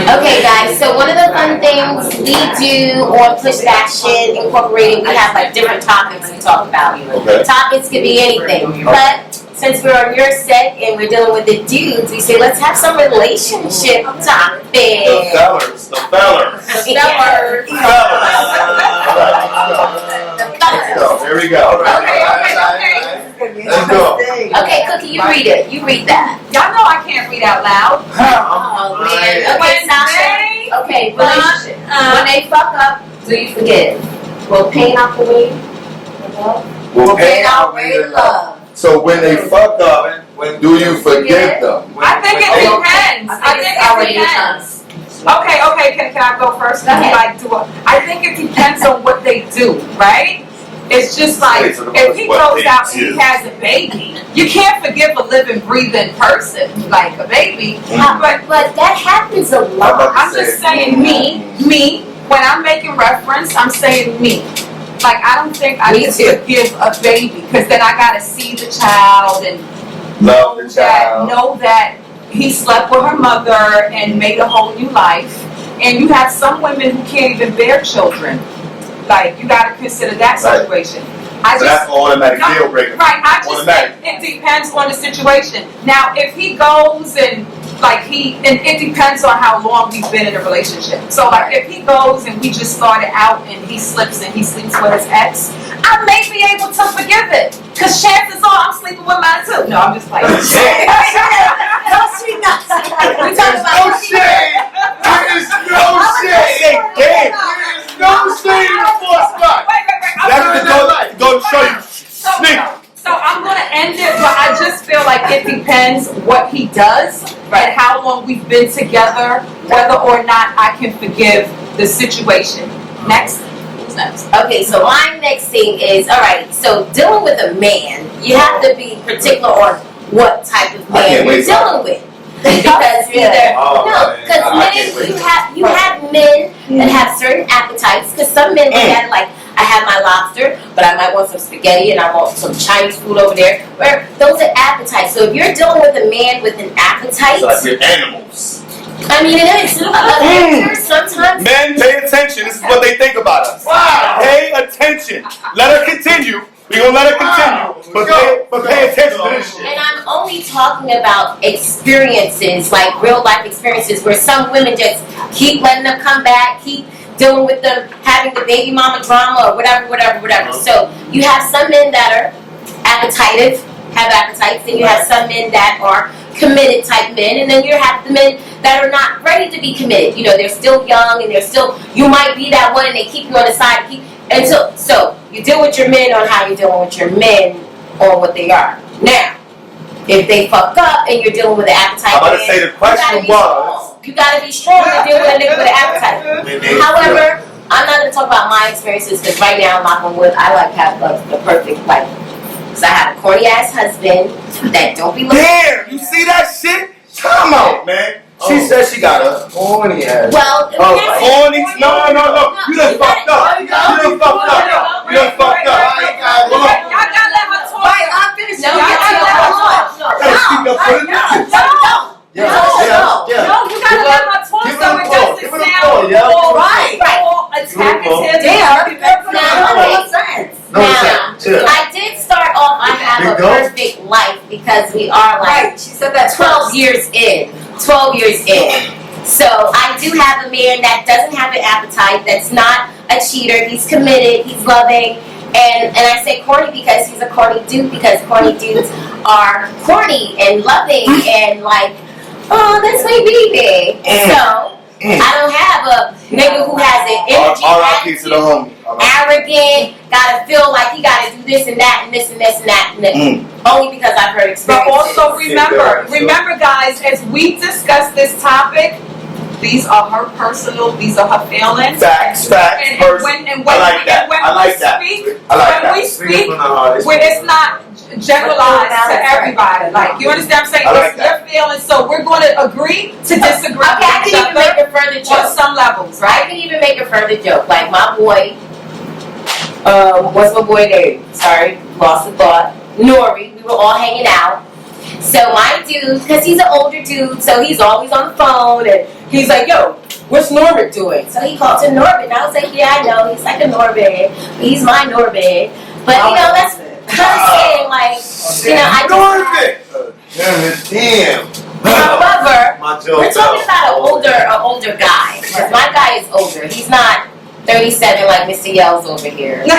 Okay, guys, so one of the fun things we do on Push That Shit Incorporated, we have like different topics we talk about. Okay. Topics could be anything, but since we're on your set and we're dealing with the dudes, we say let's have some relationship topics. The fellers. There we go. Let's go. Okay, Cookie, you read it. You read that. Y'all know I can't read out loud. Oh, man. Okay, Sasha. Okay, relationship. When they fuck up, do you forgive? Will pain outweigh Will pain outweigh the love. So when they fuck up, do you forgive them? I think it depends. Okay. Can I go first? I think it depends on what they do, right? It's just like if he goes out and he has a baby, you can't forgive a living, breathing person like a baby. But that happens a lot. I'm just saying me. When I'm making reference, I'm saying me. Like I don't think I can forgive a baby because then I gotta see the child and love the child. Know that he slept with her mother and made a whole new life. And you have some women who can't even bear children. Like, you got to consider that situation. That's automatic deal breaker. Right, I just think it depends on the situation. Now, if he goes and, it depends on how long we've been in a relationship. So, like, if he goes and we just started out and he slips and he sleeps with his ex, I may be able to forgive it. Because chances are I'm sleeping with mine too. No, I'm just playing. No shade. We talking about shade. There is no shade. No shade in the fourth spot. Wait. That's go show you. So I'm going to end it, but I just feel like it depends what he does and how long we've been together, whether or not I can forgive the situation. Next. Who's next? Okay, so my next thing is, alright, so dealing with a man, you have to be particular on what type of man you're dealing with. Because you have men that have certain appetites. Because some men look at it like, I have my lobster, but I might want some spaghetti and I want some Chinese food over there. Where those are appetites. So if you're dealing with a man with an appetite, so like we're animals. I mean, it is. Sometimes men, pay attention. This is what they think about us. Wow. Pay attention. Let her continue. We're going to let her continue, but pay attention to this shit. And I'm only talking about experiences, like real life experiences, where some women just keep letting them come back, keep dealing with them having the baby mama drama or whatever. So you have some men that are have appetites, and you have some men that are committed type men, and then you have the men that are not ready to be committed. You know, they're still young, and you might be that one, and they keep you on the side, so you deal with your men on how you're dealing with your men on what they are. Now, if they fuck up and you're dealing with an appetite, I'm about to say the question was, you gotta be strong to deal with a nigga with an appetite. However, I'm not gonna talk about my experiences because right now, knock on wood, I like have the perfect life. Because I have a corny ass husband that don't be looking. Damn, you see that shit? Come on, man. She said she got a corny ass. Well, corny? No. You done fucked up. You done fucked up. Y'all gotta let her talk. Right, I'm finished. No, you gotta let her talk so it doesn't sound all attacking him. Now, I did start off, I have a perfect life because we are like she said that 12 years in. So I do have a man that doesn't have an appetite, that's not a cheater, he's committed, he's loving, and I say corny because he's a corny dude, because corny dudes are corny and loving and like, oh, that's my baby. So I don't have a nigga who has an energy attitude, arrogant, gotta feel like he gotta do this and that and this and this and that. Only because I've heard experiences. But also remember guys, as we discuss this topic, these are her personal, these are her feelings. Facts. And when we speak, when it's not generalized to everybody. Like, you understand what I'm saying? It's your feelings, so we're going to agree to disagree with I can even make a further joke. On some levels, right? I can even make a further joke. Like, my boy, what's my boy name? Sorry. lost the thought. Nori, we were all hanging out. So my dude, because he's an older dude, so he's always on the phone, and he's like, yo, what's Norbit doing? So he called to Norbit, and I was like, yeah, I know, he's like a Norbit. He's my Norbit. But, you know, that's saying, like, you know, I just... Damn. However, we're talking about an older guy. Because my guy is older. He's not 37 like Mr. Yell's over here. And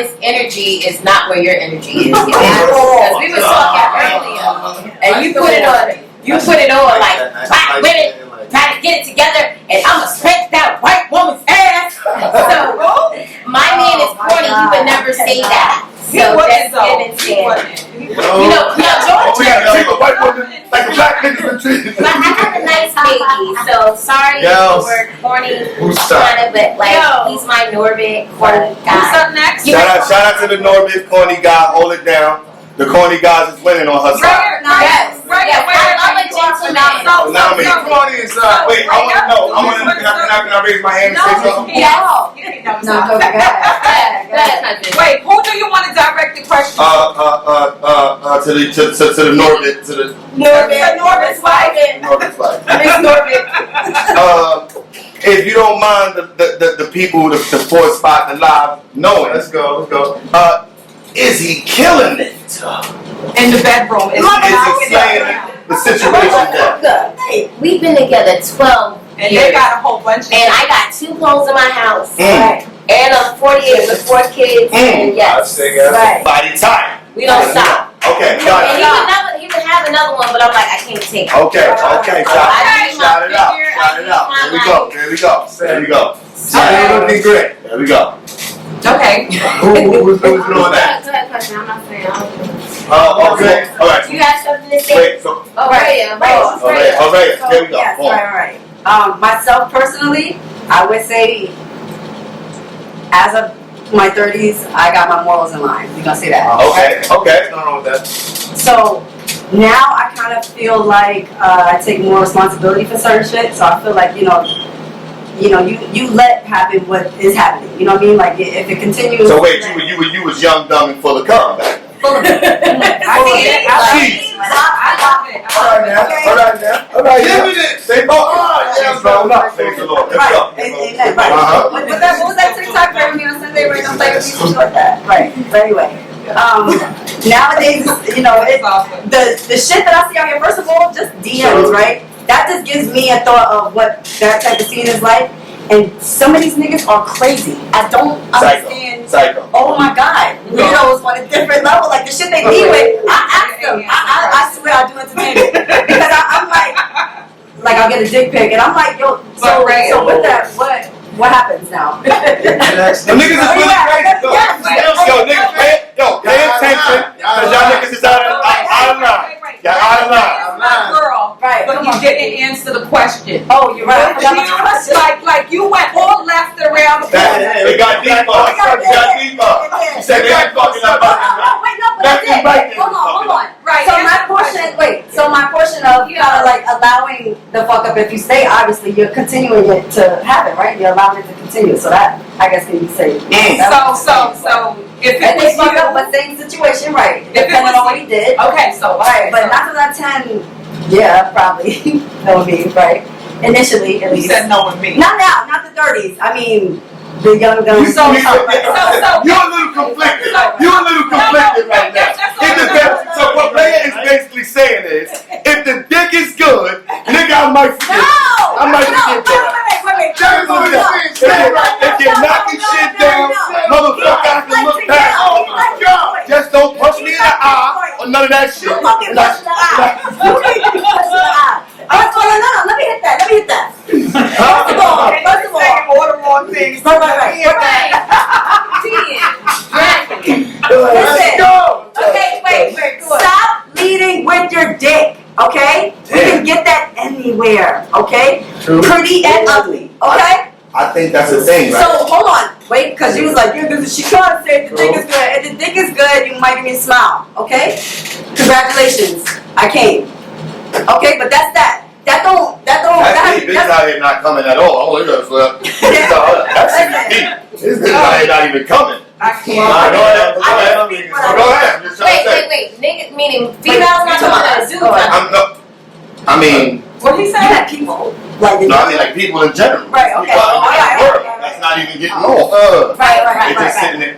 his energy is not where your energy is. Because we were talking earlier, and you put it on like black women trying to get it together, and I'ma spank that white woman's ass. So my man is corny. He would never say that. So that's insane. You know, George. We gotta treat the white woman like the black niggas been treated. But I have a nice baby, so sorry if the word corny kind of, but like he's my Norbit corny guy. Who's up next? Shout out to the Norbit corny guy. Hold it down. The corny guys is winning on her side. Yes. I'm a gentleman. Wait, I want to know. Can I raise my hand and say something? Yes. No, go ahead. Wait, who do you want to direct the question? To the Norbit, to the Norbit's wife. Norbit's wife. Miss Norbit. If you don't mind the people, the fourth spot alive knowing. Let's go. Is he killing it? In the bedroom. Is explaining the situation there. We've been together 12 And years. they got a whole bunch of And I got 2 poles in my house. Right. And I'm 48 with 4 kids. And yes. Right. Body time. We don't stop. Okay, got it. And he would have another one, but I'm like, I can't take it. Okay. Shout it out. There we go. Looking great. There we go. Okay. Who's doing that? Go ahead, question. I'm not saying. Okay. All right. You got something to say? Wait. So. Raya. There we go. Yes, right. Myself personally, I would say, as of my 30s, I got my morals in line. We're gonna say that. Okay. Nothing wrong with that. So now I kind of feel like I take more responsibility for certain shit. So I feel like you let happen what is happening. You know what I mean? Like if it continues. So wait, you was young, dumb, and full of cum back then. Full of it. I love it. All right now. Stay focused. She's grown up. Praise the Lord. Let's go. Amen. Right. What was that TikTok for me on Sunday? Right. Don't play with me like that. Right. But anyway, nowadays, the shit that I see out here. First of all, just DMs, right? That just gives me a thought of what that type of scene is like. And some of these niggas are crazy. I don't understand. Psycho. Oh my God. Weirdos on a different level. Like the shit they be with. I ask them. I swear I do entertainment. Because I'm like I'll get a dick pic and I'm like, yo, so with that, what happens now? The niggas is really crazy. Pay attention. Because y'all niggas is out of line. Y'all out of line. Girl, right? But you didn't answer the question. Oh, you're right. Like you went all left around the corner. It got deeper. You said they ain't fucking up. Wait, no, but I did. Hold on. Right. So my portion of kind of like allowing the fuck up if you stay, obviously you're continuing it to happen, right? You're allowing it to continue. So that, I guess, can be said. So if it they was fuck up, but same situation, right? Depending on what he did. Okay, so right, but 9 out of 10, yeah, probably knowing me, right? Initially, at least. You said knowing me. Not now, not the 30s. I mean, the young guns. You're a little conflicted. Right now. So what Raya is basically saying is, if the dick is good, nigga, I might forget. Wait. If you're knocking shit down, motherfucker, I can look past. Oh my God! Just don't punch me in the eye or none of that shit. You fucking punch in the eye. You can't punch in the eye. No, let me hit that. First of all, all the wrong things. Right. Let's go. Okay, wait. Stop leading with your dick. Okay, we can get that anywhere. Okay, True. Pretty and ugly. Okay. I think that's the thing, right? So hold on, wait, because you was like, she can't say the dick is good. If the dick is good, you might even smile. Okay, congratulations, I came. Okay, but that's that. That's bitch out here not coming at all. Oh, that's deep. This bitch out here not even coming. I can't. Go ahead. niggas, meaning females, not talking about dudes. I mean. What he said? You had people. Like No, I mean like people in general. Right, okay. People Right. that's not even getting on. Right. They just sitting there.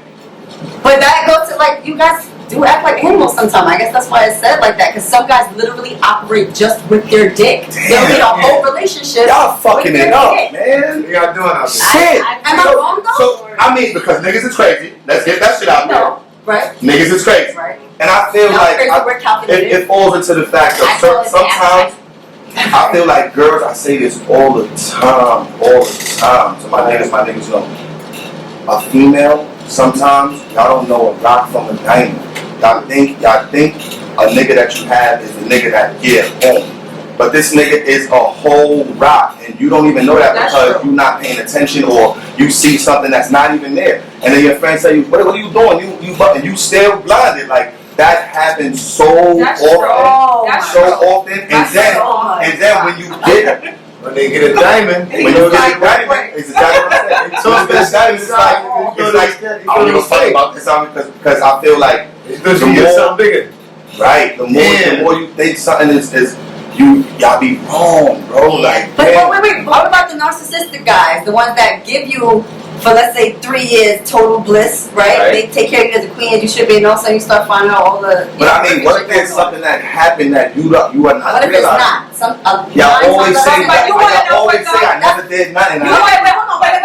But that goes to like, you guys do act like animals sometimes. I guess that's why it's said like that. Because some guys literally operate just with their dick. They'll get a whole relationship. Y'all fucking with it their up, dick. man. Y'all doing out there? Shit. Am I wrong though? So, I mean, because niggas is crazy. Let's get that shit out there. No. Right. Niggas is crazy. Right. And I feel Not like crazy, we're calculated. it falls into the fact of sometimes I feel like girls, I say this all the time. So my niggas know. A female, sometimes y'all don't know a rock from a diamond. Y'all think a nigga that you have is a nigga that home. But this nigga is a whole rock, and you don't even know that because you're not paying attention, or you see something that's not even there. And then your friends say, "What are you doing? You still blinded." Like that happens so often. And then when you get when they get a diamond, it's exactly what I'm saying. So it's like I don't give a fuck about this because I feel like because you get something bigger. Right. The more you think something is y'all be wrong, bro. Like, but wait. What about the narcissistic guys? The ones that give you, for let's say 3 years, total bliss, right? They take care of you as a queen as you should be, and all of a sudden you start finding out all the. But I mean, what if there's something that happened that you are not realizing? What if it's not? Y'all always say But you want to know what I never did nothing. Wait, hold on. Wait.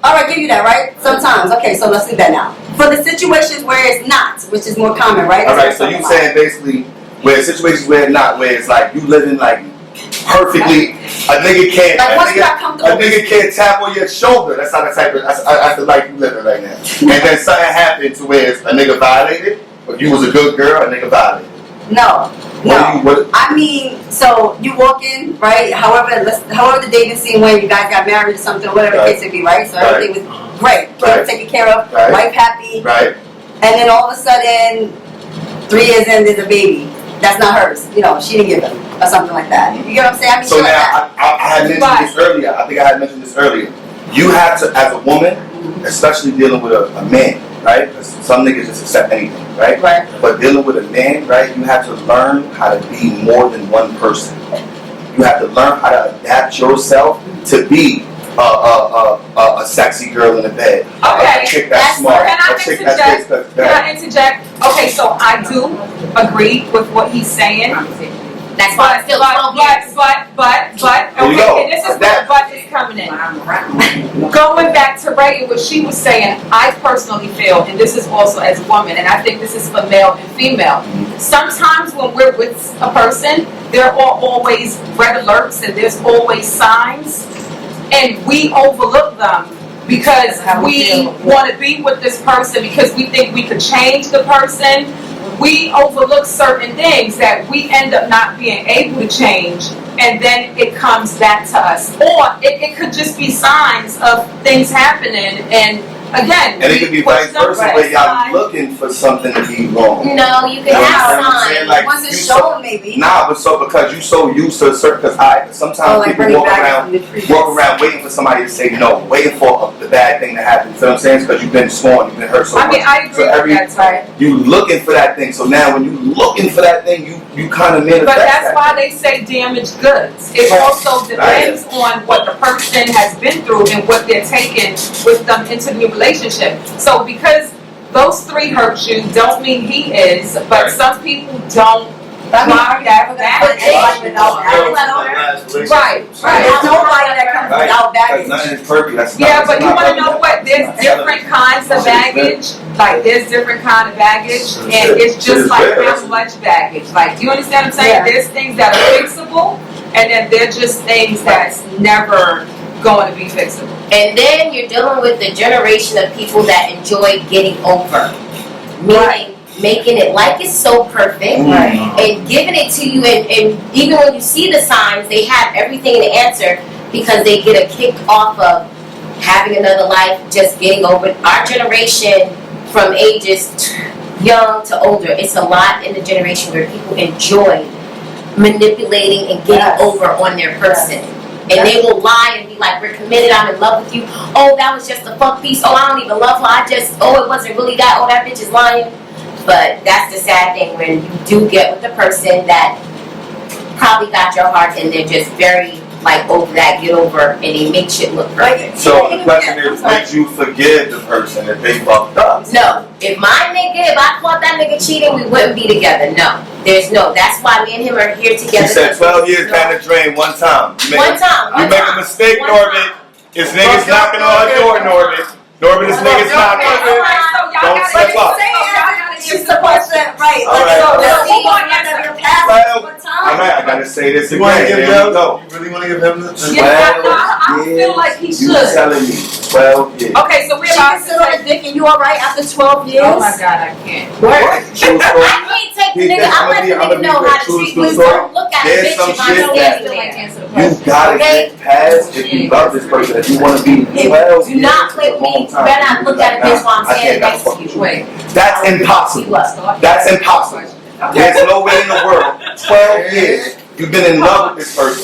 All right, give you that, right? Sometimes. Okay, so let's leave that now. For the situations where it's not, which is more common, right? All right, so you saying basically where situations where it's not, where it's like you living like perfectly, a nigga can't tap on your shoulder. That's not the type of that's the life you living right now. And then something happened to where a nigga violated, but you was a good girl, a nigga violated. No. I mean, so you walk in, right? However the dating scene went, you guys got married or something, whatever the case may be, right? So everything was great. Kids taken care of, wife happy. Right. And then all of a sudden, 3 years in, there's a baby. That's not hers. You know, she didn't give it or something like that. You get what I'm saying? I mean, so now, I had mentioned this earlier. I think I had mentioned this earlier. You have to, as a woman, especially dealing with a man, right? Because some niggas just accept anything, right? But dealing with a man, right, you have to learn how to be more than one person. You have to learn how to adapt yourself to be a sexy girl in the bed. Okay, a chick that's smart. Can I interject? Okay, so I do agree with what he's saying. That's why it's still 12 years. But, okay, and this is where the but is coming in. Going back to Raya, what she was saying, I personally feel, and this is also as a woman, and I think this is for male and female, sometimes when we're with a person, there are always red alerts and there's always signs, and we overlook them because we want to be with this person because we think we could change the person. We overlook certain things that we end up not being able to change, and then it comes back to us. Or it could just be signs of things happening, and again, and it could be vice versa, where y'all looking for something to be wrong. No, you can have signs. Like, once it's shown, maybe. Nah, but so because you so used to a certain, because sometimes people walk around waiting for somebody to say no, waiting for the bad thing to happen. You know what I'm saying? Because you've been scorned, you've been hurt so much. I mean, I agree with that, right? You looking for that thing. So now when you looking for that thing, you kind of manifest. But that's why they say damaged goods. It also depends on what the person has been through and what they're taking with them into the relationship. So because those three hurt you, don't mean he is, but some people don't block that baggage. Right. There's nobody that comes without baggage. Nothing is perfect. Yeah, but you want to know what? There's different kinds of baggage. Like, there's different kind of baggage, and it's just like how much baggage. Like, do you understand what I'm saying? There's things that are fixable, and then there's just things that's never going to be fixable. And then you're dealing with the generation of people that enjoy getting over. Meaning making it like it's so perfect and giving it to you, and even when you see the signs, they have everything in the answer because they get a kick off of having another life, just getting over it. Our generation, from ages young to older, it's a lot in the generation where people enjoy manipulating and getting over on their person. And they will lie and be like, we're committed, I'm in love with you. Oh, that was just a fuck piece. Oh, I don't even love her. It wasn't really that. Oh, that bitch is lying. But that's the sad thing when you do get with the person that probably got your heart and they're just very like over that, get over, and they make shit look perfect. So the question is, did you forgive the person if they fucked up? No. If I caught that nigga cheating, we wouldn't be together. No. There's no. That's why me and him are here together. You said 12 years down the drain one time. You make a mistake, Norbit. It's niggas knocking on her door, Norbit. Norbit, this nigga's knocking. Don't slip up. She's supposed to, right. I gotta say this again. There you go. You really want to give him the 12 I feel like he should. You telling me 12 years. Okay, so we're She about can to sit on a dick and you alright after 12 years? Oh my God, I can't. True story. I can't take the nigga. I'm letting the nigga know how to treat me. Don't look at a There's bitch some if I shit know that it's there. You gotta get past if you love this person. If you want to be 12 Do not play with me. You better not look at a bitch while I'm standing next to you. Wait. That's impossible. That's impossible. There's no way in the world. 12 years. You've been in love with this person.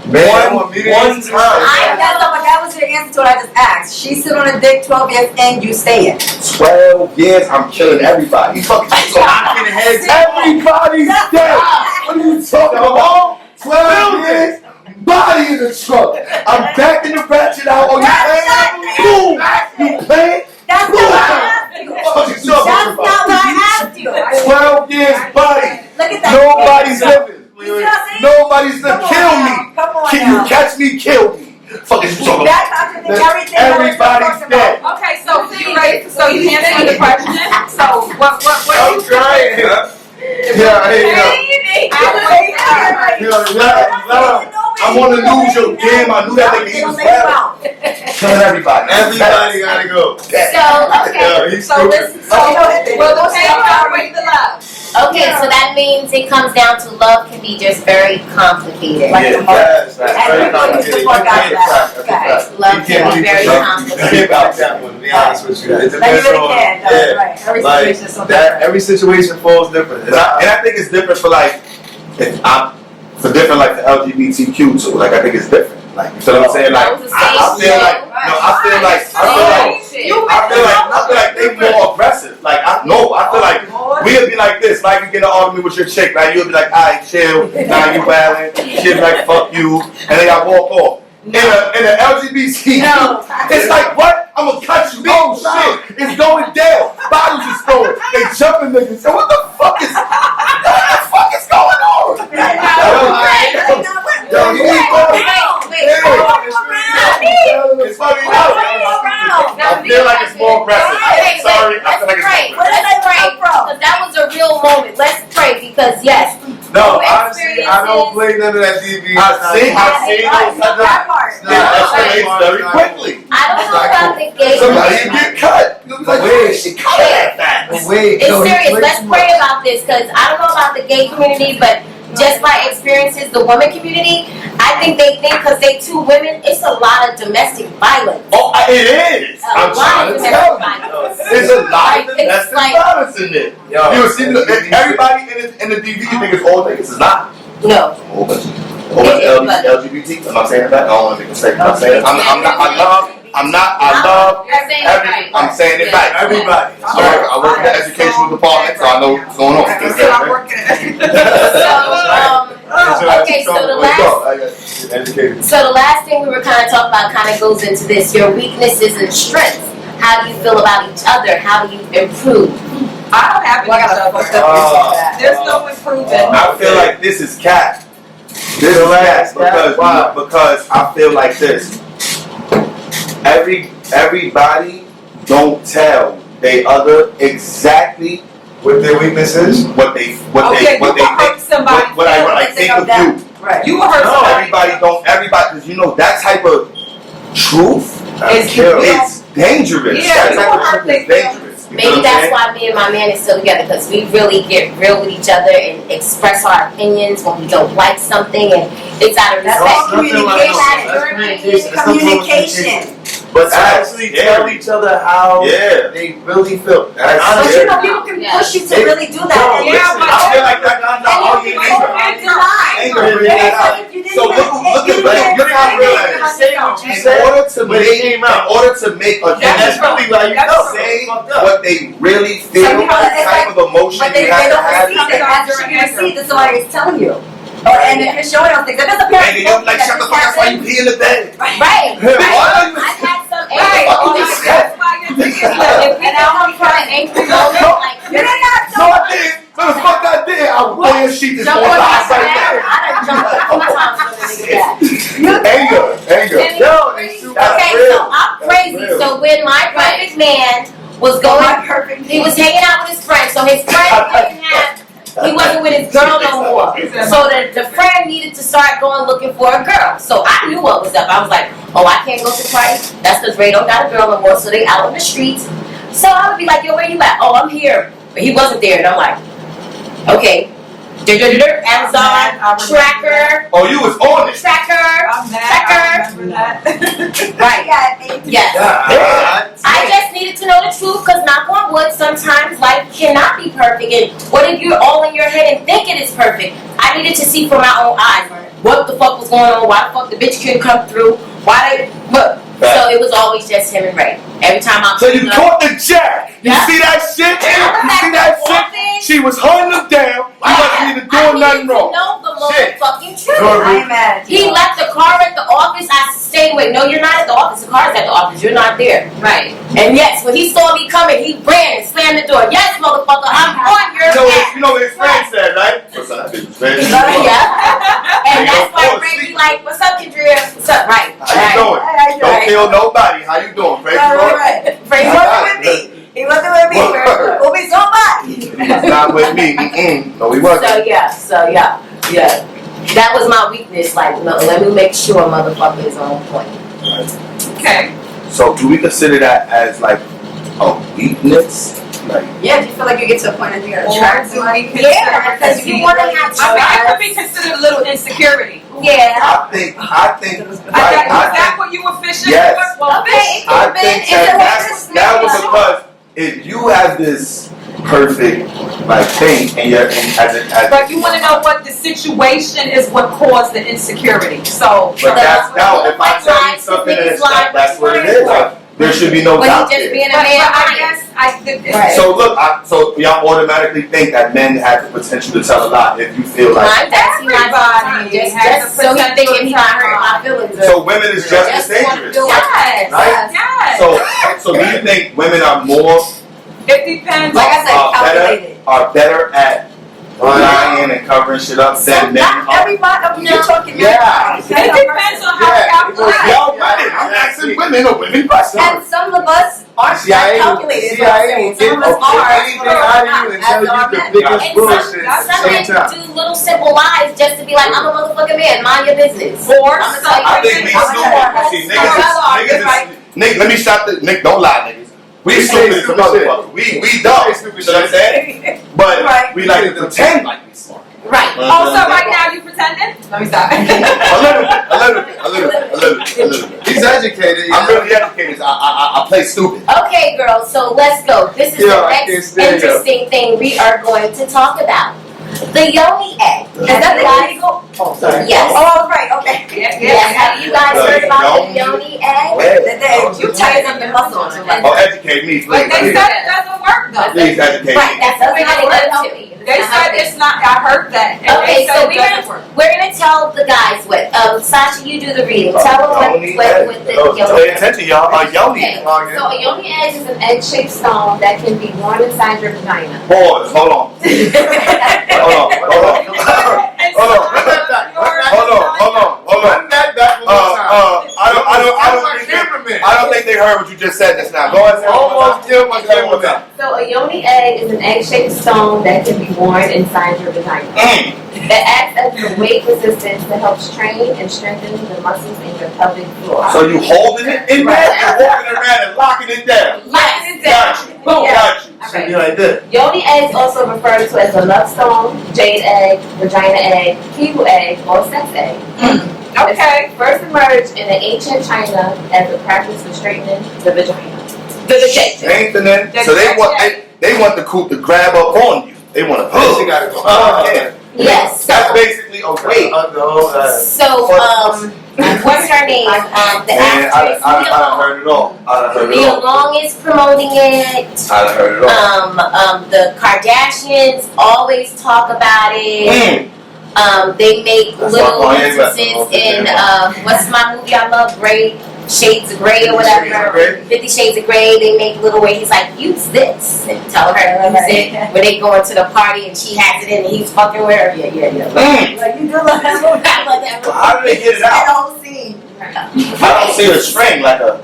One time. That was your answer to what I just asked. She sit on a dick 12 years and you stay in. 12 years, I'm killing everybody. Knocking heads. Everybody's dead. What are you talking about? 12 years, body in the truck. I'm backing the ratchet out. Oh, you playing? Boom. You playing? That's not what I asked you. That's not what I asked you. 12 years, body. Look at that. Nobody's living. You see what I'm saying? Nobody's gonna kill me. Come on Can now. you catch me? Kill me. Fuck is you talking about? That contradicts everything Everybody's dead. Okay, so you ready? So you answering the question? So what? I'm trying. I want to lose your game. I knew that nigga he was well. Killing everybody. Everybody gotta go. So listen. Well, okay, wait the love. Okay, so that means it comes down to love can be just very complicated. Yes, very complicated. Love can be very complicated. To be honest with you, it Like you depends really on. can. Right. Every Like situation is so that. different. Every situation falls different. And I think it's different for like, for different like the LGBTQ too. Like I think it's different. Like you feel what I'm saying? Like I feel like they more aggressive. Like I feel like we'll be like this. Like you get an argument with your chick, right? You'll be like, alright, chill. Now you wildin'. She'll be like, fuck you, and then I walk off. In the LGBT, it's like what? I'm gonna cut you. Oh shit, it's going down. Bottles is throwing. They jumping niggas. So what the fuck is going on? Yo, you ain't going. It's fucking out. I feel like it's more aggressive. Sorry, I feel like it's more aggressive. Let's pray because that was a real moment. Let's pray because yes. No, honestly, I don't play none of that DV. I've seen That part. escalates very quickly. I don't know about the gay Somebody community. get cut. You'll be like, where is she cut at that? It's serious. Let's pray about this because I don't know about the gay community, but just by experiences, the women community, I think they think because they two women, it's a lot of domestic violence. Oh, it is. I'm trying to tell you. There's a lot of domestic violence in there. You see, everybody in the DV think it's all niggas. It's not. No. A whole bunch of LGBT. I'm not saying that. I don't want to make a mistake. I'm saying I love everything. I'm saying it right. Everybody. I work in the educational department, so I know what's going on. So the last thing we were kind of talking about kind of goes into this, your weaknesses and strengths. How do you feel about each other? How do you improve? I don't have any other. There's no improvement. I feel like this is cat. This is cat because I feel like this. Everybody don't tell they other exactly what their weaknesses, what they hurt somebody. What I think of you. Right. You will hurt somebody. Everybody, because you know that type of truth It's dangerous. Yeah, that type of truth is dangerous. Maybe that's why me and my man is still together, because we really get real with each other and express our opinions when we don't like something, and it's out of respect. Communication. but to actually tell each other how they really feel. But you know, people can push you to really do that. I feel like that. And you So look how real it is. in order to make a That's really why you say what they really feel, the type of emotion but they you have to don't have. receive it as you receive that somebody is telling you. And if you're showing them things, that doesn't And you're like, shut the fuck up, why you pee in the bed? Right. Why are you- I've had some Right. angry That's why you're thinking If we don't try angry moments, like you did not No, I did. No, the fuck I did. I was playing sheet this jump whole on my time right side. there. I done jumped a couple times on the nigga back. Anger. Okay, so I'm crazy. So when my perfect man was going, he was hanging out with his friend. So his friend he wasn't with his girl no more. So the friend needed to start going looking for a girl. So I knew what was up. I was like, oh, I can't go to Price. That's because Ray don't got a girl no more. So they out in the streets. So I would be like, yo, where you at? Oh, I'm here. But he wasn't there. And I'm like, okay. Amazon, tracker. Oh, you was on it. Tracker. I'm mad. I remember that. Right. Yes. I just needed to know the truth because knock on wood, sometimes life cannot be perfect. And what if you're all in your head and think it is perfect? I needed to see from my own eyes what the fuck was going on, why the fuck the bitch couldn't come through, so it was always just him and Ray. Every time I So you caught the jack. You see that shit? You see that shit? She was holding him down. He wasn't even doing nothing wrong. I know the motherfucking truth. I'm mad. He left the car at the office. I stayed away. No, you're not at the office. The car's at the office. You're not there. Right. And yes, when he saw me coming, he ran and slammed the door. Yes, motherfucker, I'm on your ass. You know what his friend said, right? What's up, bitch? Yeah. And that's why Ray be like, what's up, Kendria? What's up? Right. How you doing? Don't kill nobody. How you doing? Praise the Lord. He wasn't with me. He wasn't with me. Ubi's somebody. He's not with me. No, he wasn't. So yeah. That was my weakness. Like, no, let me make sure motherfucker is on point. Okay. So do we consider that as like a weakness? Like, Yeah, do you feel like you get to a point of you're Or attracted? do we consider Yeah, because it you to want to be- have I mean, it could be trust. considered a little insecurity. Yeah. I think, Is right, that what you were fishing Yes. for? Well, Okay. I think that was Sure. because if you have this perfect like thing and you're as but you want to know what the situation is, what caused the insecurity. So, but that's now if I tell you something and it's like that's what it is. There should be no But doubt he just there. being a but man. I guess Right. So look, so y'all automatically think that men have the potential to tell a lot if you feel like. Everybody has the so he potential thinking he to not tell hurt a my lot. feelings. So women is just as dangerous. Yes. Right? Yes. So do you think women are more It depends. Like I said, calculated. are better at lying and covering shit up than men Not are? everybody. You're talking. Yeah. It depends on how you calculate. Y'all women. I'm asking women or women question. And some of us aren't CIA calculated. will Some of us are. anything out of you and tell you the biggest And bullshit at the some same men time. do little simple lies just to be like, I'm a motherfucking man, mind your business. Or I'ma some tell you I think we stupid. See, niggas, don't lie, niggas. Don't lie, niggas. We stupid as a motherfucker. We dumb. You know what I'm saying? But we like to pretend like we smart. Right. Also, right now you pretending? Let me stop. A little bit. He's educated. I'm really educated. I play stupid. Okay, girls, so let's go. This is Yeah, the I can't next stand interesting thing we are going to talk about. The Yoni egg. Is that the illegal? Oh, sorry. Yes. Oh, right. Okay. Yes. Have you guys heard about the Yoni egg? You tighten up the muscles. Oh, educate me, But they please. said it doesn't work though. Please educate Right, me. that's something I didn't know. They said it's not. I heard that. And Okay, they said so it doesn't work. we're gonna tell the guys what. Sasha, you do the reading. Tell them what the Pay Yoni egg. attention, y'all. A Yoni. Okay, so a Yoni egg is an egg-shaped stone that can be worn inside your vagina. Pause. Hold on. I don't think they heard what you just said just now. Go ahead. Almost killed my camera. So a Yoni egg is an egg-shaped stone that can be worn inside your vagina. It acts as a weight resistance that helps train and strengthen the muscles in your pelvic floor. So you holding it in there and walking around and locking it down. Got you. Boom. Got you. Should be like this. Yoni eggs also referred to as a love stone, jade egg, vagina egg, Hebrew egg, or sex egg. Okay. It first emerged in the ancient China as a practice for straightening the vagina. Strengthening. So they want the coop to grab up on you. They want to She gotta go. yeah. Yes. That's basically a weight. So what's her name? The Man, actress. I done heard it all. I done heard it Nia all. Long is promoting it. I done heard it all. The Kardashians always talk about it. They make That's little why I instances in what's my movie I love, Shades of Grey or whatever. 50 Shades of Grey. They make little way. He's like, use this and tell her to use it. When they go into the party and she has it in and he's fucking with her. Yeah. Like you do love that movie. I love that movie. How do they get it That out? whole scene. I don't see a string like a.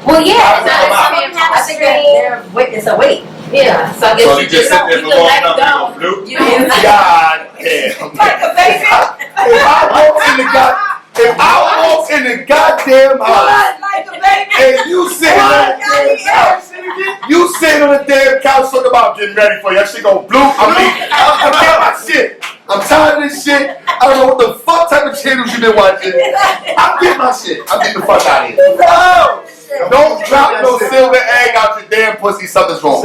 Well, yeah. How does it come out? Some of them have I a think string. it's a weight. Yeah. So I guess So you you just sit there for long enough and you go bloop. God damn. Like a baby. If I walk in the goddamn house Like a baby. and you sitting on the damn couch, you sitting on the damn couch talking about getting ready for you, that shit go bloop. I'm getting my shit. I'm tired of this shit. I don't know what the fuck type of channels you been watching. I'm getting my shit. I'm getting the fuck out of here. No! Don't drop no silver egg out your damn pussy. Something's wrong.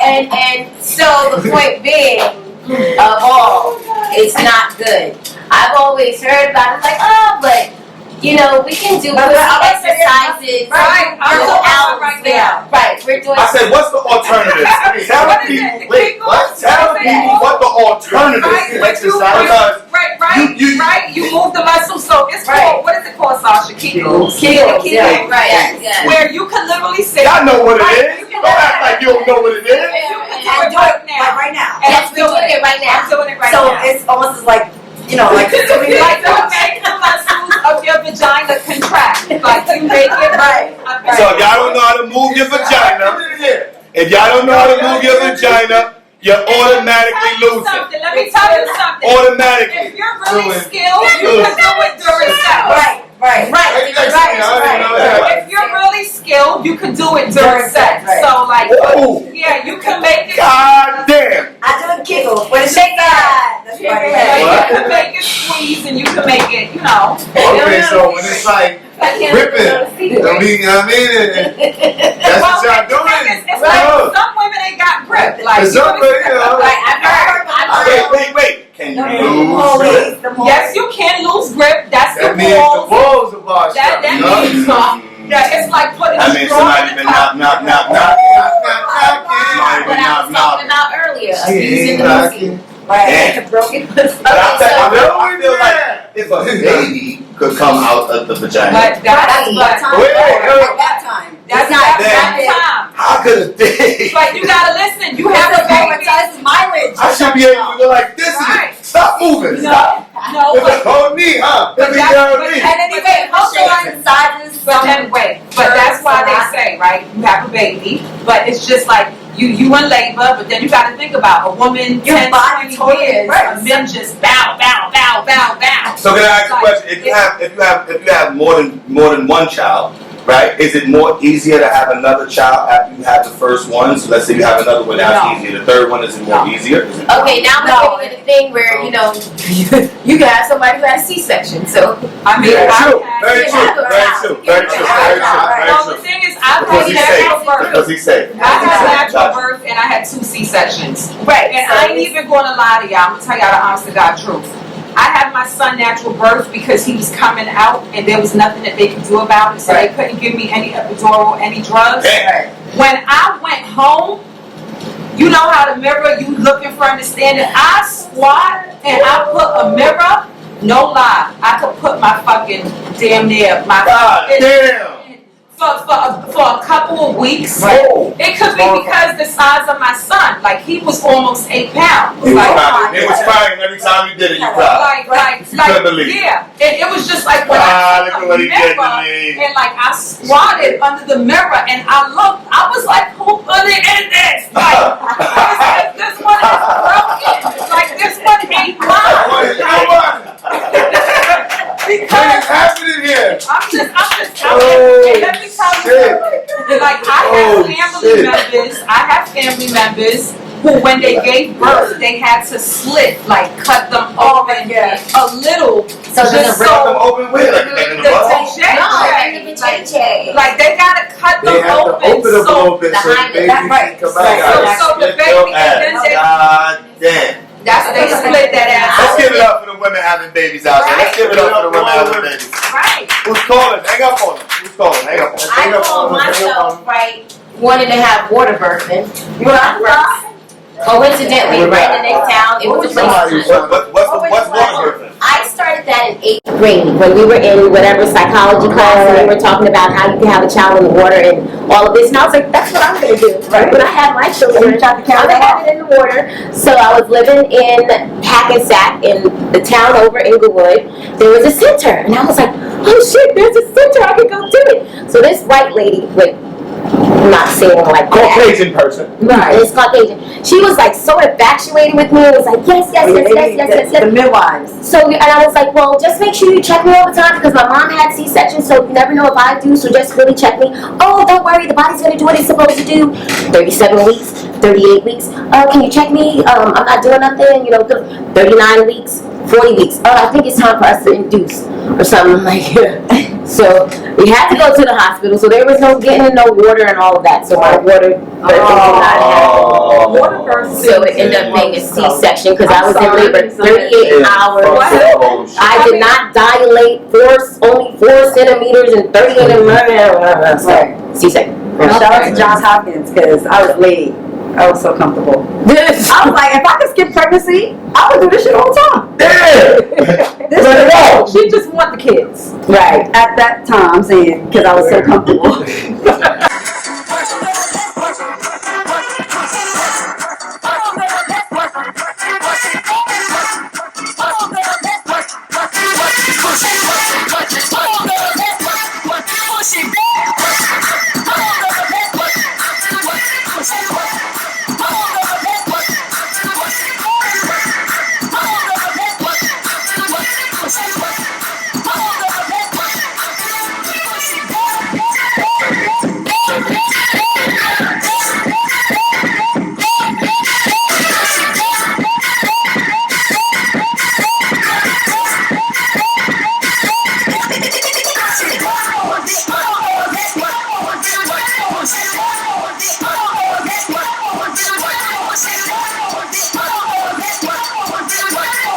And so the point being of all, it's not good. I've always heard about it, like, oh, but you know, we can do pussy exercises. Right, I'm doing that right now. Right, we're doing. I said, what's the alternative? Tell What is people. it? Wait, what? Tell people what the alternative is. Exercise. You move the muscle, so it's called, what is it called, Sasha? Kegels. Yeah, Kegels. right. Yeah. Where you can literally sit. Y'all know what it is. Don't act like you don't know what it is. You can do it right now. Right now. And Yes, I'm we're doing it right now. I'm doing it right So now. it's almost as like, you know, like Like you make the muscles of your vagina contract. Like you make it right. So if y'all don't know how to move your vagina, you're automatically losing. Let me tell you something. Automatically. If you're really skilled, you can do it during sex. Right. If you're really skilled, you can do it during sex. Right. So like, Ooh. yeah, you can make it. God damn. I do a Kegel. When it's shake that. That's Like, right. you can make it squeeze and you can make it, you know. Okay, so when it's like ripping, I mean, that's what y'all doing. It's like some women ain't got grip. Like, I've heard. Wait. Can you Always lose? the more. yes, you can lose grip. That's That the means the balls. balls are washed That out. means it's like putting That a means straw somebody in been the cup. knock. Somebody What been I was talking about earlier, abusing the pussy. Damn. Broken But I feel like if a baby could come out of the vagina, But that's What time? Wait, At that time. That's not that time. how could a baby? But you gotta listen. You have a baby. This is mileage. I should be able to go like this. Right. Stop moving. Stop. No, but Hold me, huh? But Let me that's- down but- me. And anyway, shapes and sizes. but then wait. But that's why they say, right? You have a baby, but it's just like you in labor. But then you got to think about a woman. Your 10, body 20 totally years. breaks. Men just bow. So can I ask a question? If you have more than one child, right? Is it more easier to have another child after you have the first one? So let's say you have another one, that's No. easier. The third one is it more easier? Is it more Okay, now we're getting to the thing where, you know, you can have somebody who has C-section. So, I mean, Very I true. had- Very true. Well, the thing is, I've Because had he's natural safe. birth. Because he's safe. I had natural birth and I had 2 C-sections. right. And so I ain't even gonna lie to y'all. I'm gonna tell y'all the honest to God truth. I had my son natural birth because he was coming out and there was nothing that they could do about it. So they couldn't give me any epidural, any drugs. Damn. When I went home, you know how the mirror, you looking for understanding. I squat and I put a mirror. No lie, I could put my fucking damn near my God damn. for a couple of weeks. Oh. It could be because the size of my son, like he was almost 8 pounds. It Like, was crying every time you did it. You cried. couldn't believe. yeah. It was just like when Ah, I look took at a what he did to mirror me. and like I squatted under the mirror and I looked, I was like, who put it in this? Like, this one is broken. Like this one ain't mine. What is happening here? I'm just telling you. And let me tell you something. Like I have family members who, when they gave birth, they had to slit, like cut them open a little, So just Break them so open with like in the butt. like they gotta cut They them have to open up a little bit so the behind baby it. can come out. So the baby, and then they God damn. That's they split that ass. Let's give it up for the women having babies out there. Let's give it up for the women having babies. Right. Who's calling? Hang up on them. Who's calling? Hang up on them. I called myself, right, wanting to have water birthing. Coincidentally, right in the next town, it was a place. What's water birthing? I started that in 8th grade when we were in whatever psychology class and they were talking about how you can have a child in the water and all of this. And I was like, that's what I'm going to do. Right. When I had my children, I'm going to have it in the water. So I was living in Hackensack in the town over Inglewood. There was a center. And I was like, oh shit, there's a center. I can go do it. So this white lady with, I'm not saying like Caucasian person. Right, it's Caucasian. She was like so infatuated with me. It was like, yes. The midwives. So, and I was like, well, just make sure you check me all the time because my mom had C-section, so you never know if I do, so just really check me. Oh, don't worry, the body's going to do what it's supposed to do. 37 weeks, 38 weeks. Can you check me? I'm not doing nothing, 39 weeks, 40 weeks. I think it's time for us to induce or something like that. So we had to go to the hospital, so there was no getting no water and all of that. So my water birthing did not happen. Water birth. So it ended up being a C-section because I was in labor 38 hours. I did not dilate only 4 centimeters and 38 minutes. So C-section. Shout out to Johns Hopkins because I was late. I was so comfortable. I was like, if I could skip pregnancy, I would do this shit all the time. She just want the kids. Right. At that time, I'm saying, because I was so comfortable.